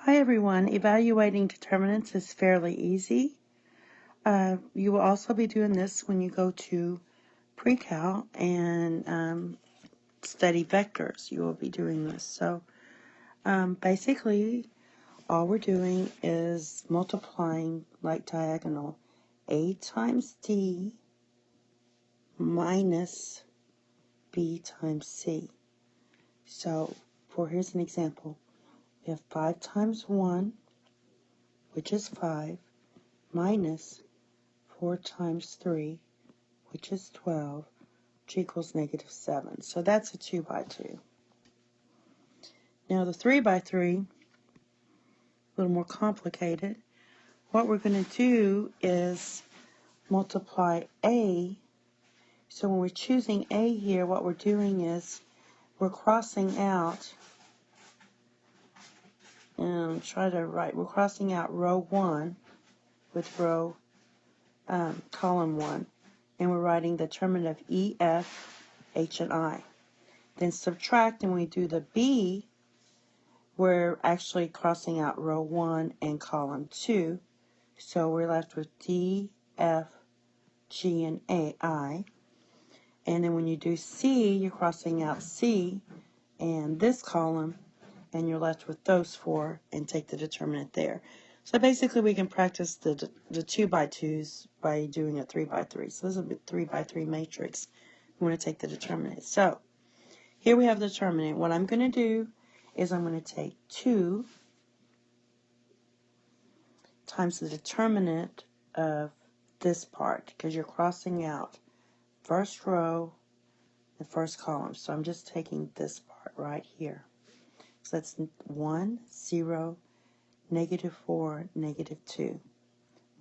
Hi everyone, evaluating determinants is fairly easy. You will also be doing this when you go to pre-cal and study vectors. You will be doing this. So basically all we're doing is multiplying like diagonal. A times D minus B times C. So here's an example. We have 5 times 1, which is 5, minus 4 times 3, which is 12, which equals negative 7. So that's a 2 by 2. Now the 3 by 3, a little more complicated. What we're going to do is multiply A. So when we're choosing A here, what we're doing is we're crossing out, we're crossing out row 1 with column 1. And we're writing the determinant of E, F, H, and I. Then subtract, and when we do the B, we're actually crossing out row 1 and column 2. So we're left with D, F, G, and I. And then when you do C, you're crossing out C and this column, and you're left with those 4 and take the determinant there. So basically we can practice the 2 by 2s by doing a 3 by 3. So this is a 3 by 3 matrix. We want to take the determinant. So here we have the determinant. What I'm going to do is I'm going to take 2 times the determinant of this part, because you're crossing out first row and first column. So I'm just taking this part right here. So that's 1, 0, negative 4, negative 2,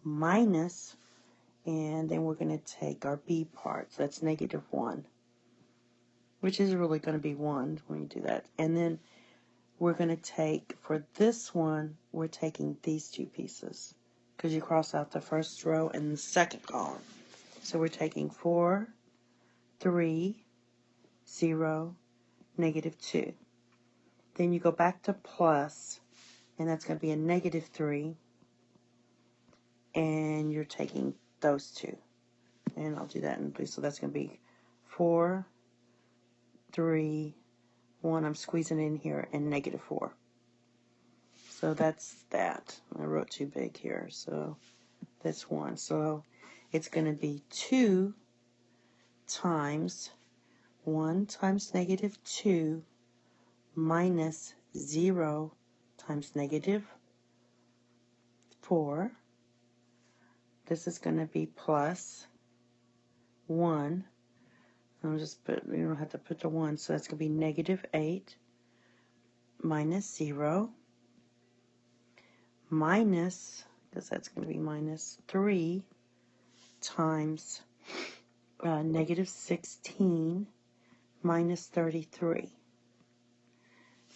minus, and then we're going to take our B part. So that's negative 1, which is really going to be 1 when you do that. And then we're going to take, for this one, we're taking these 2 pieces, because you cross out the first row and the second column. So we're taking 4, 3, 0, negative 2. Then you go back to plus, and that's going to be a negative 3, and you're taking those 2. And I'll do that in blue. So that's going to be 4, 3, 1. I'm squeezing in here, and negative 4. So that's that. I wrote too big here, so that's 1. So it's going to be 2 times 1 times negative 2 minus 0 times negative 4. This is going to be plus 1. I'll just put, you don't have to put the 1, so that's going to be negative 8 minus 0 minus, because that's going to be minus 3 times negative 16 minus 33.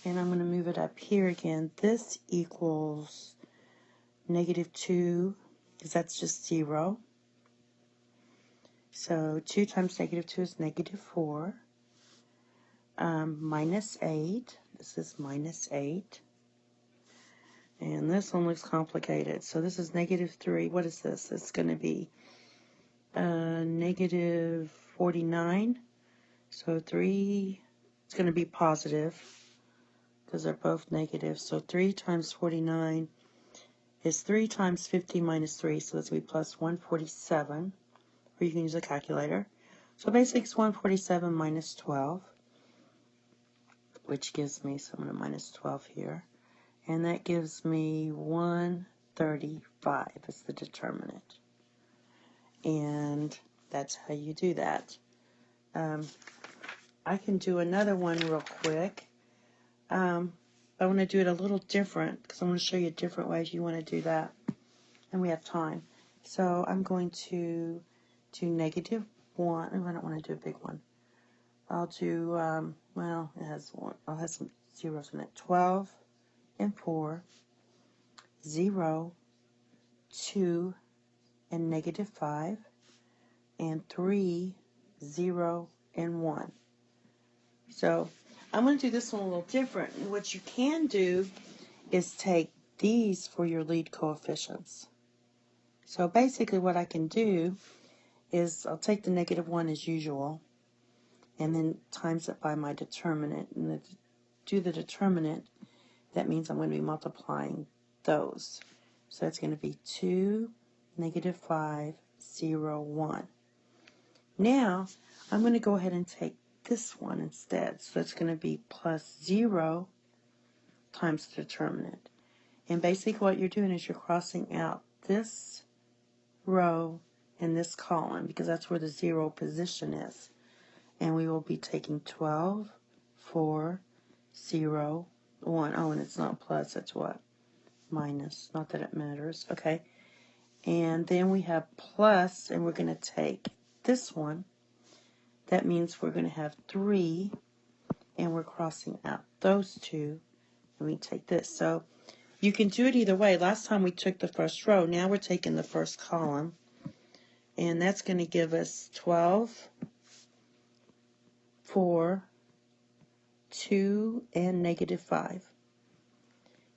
And I'm going to move it up here again. This equals negative 2, because that's just 0. So 2 times negative 2 is negative 4. Minus 8. This is minus 8. And this one looks complicated. So this is negative 3. What is this? It's going to be negative 49. So 3, it's going to be positive, because they're both negative. So 3 times 49 is 3 times 50 minus 3. So that's going to be plus 147. Or you can use a calculator. So basically it's 147 minus 12, which gives me, so I'm going to minus 12 here. And that gives me 135 as the determinant. And that's how you do that. I can do another one real quick. I want to do it a little different, because I'm going to show you different ways you want to do that. And we have time. So I'm going to do negative 1. Oh, I don't want to do a big one. I'll do, well, it has one. I'll have some zeros in it. 12 and 4, 0, 2, and negative 5, and 3, 0, and 1. So I'm going to do this one a little different. What you can do is take these for your lead coefficients. So basically what I can do is I'll take the -1 as usual and then times it by my determinant. And to do the determinant, that means I'm going to be multiplying those. So it's going to be 2, -5, 0, 1. Now, I'm going to go ahead and take this one instead. So it's going to be plus 0 times the determinant. And basically what you're doing is you're crossing out this row and this column because that's where the 0 position is. And we will be taking 12, 4, 0, 1. Oh, and it's not plus, it's what? Minus. Not that it matters. Okay. And then we have plus, and we're going to take this one. That means we're going to have 3, and we're crossing out those two, and we take this. So you can do it either way. Last time we took the first row. Now we're taking the first column, and that's going to give us 12, 4, 2, and -5.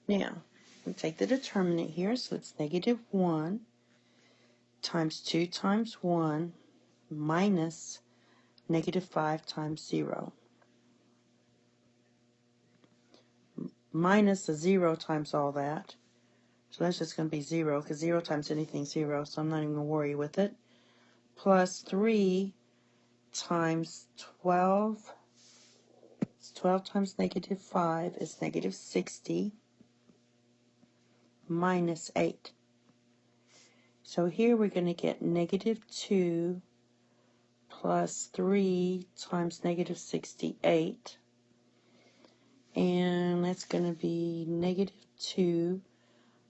Now, we take the determinant here, so it's -1 times 2 times 1 minus -5 times 0. Minus a 0 times all that. So that's just going to be 0, because 0 times anything 0, so I'm not even going to worry with it. Plus 3 times 12. 12 times -5 is -60 minus 8. So here we're going to get -2 plus 3 times -68. And that's going to be -2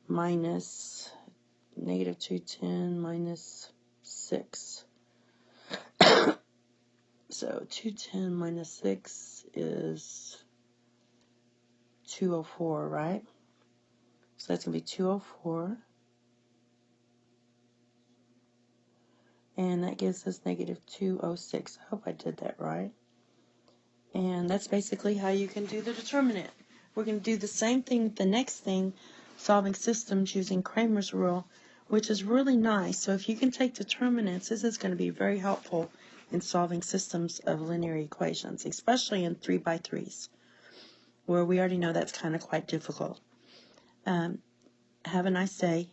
minus -210 minus 6. So 210 minus 6 is 204, right? So that's going to be 204. And that gives us -206. I hope I did that right. And that's basically how you can do the determinant. We're going to do the same thing with the next thing, solving systems using Cramer's rule, which is really nice. So if you can take determinants, this is going to be very helpful in solving systems of linear equations, especially in 3x3s, where we already know that's kind of quite difficult. Have a nice day.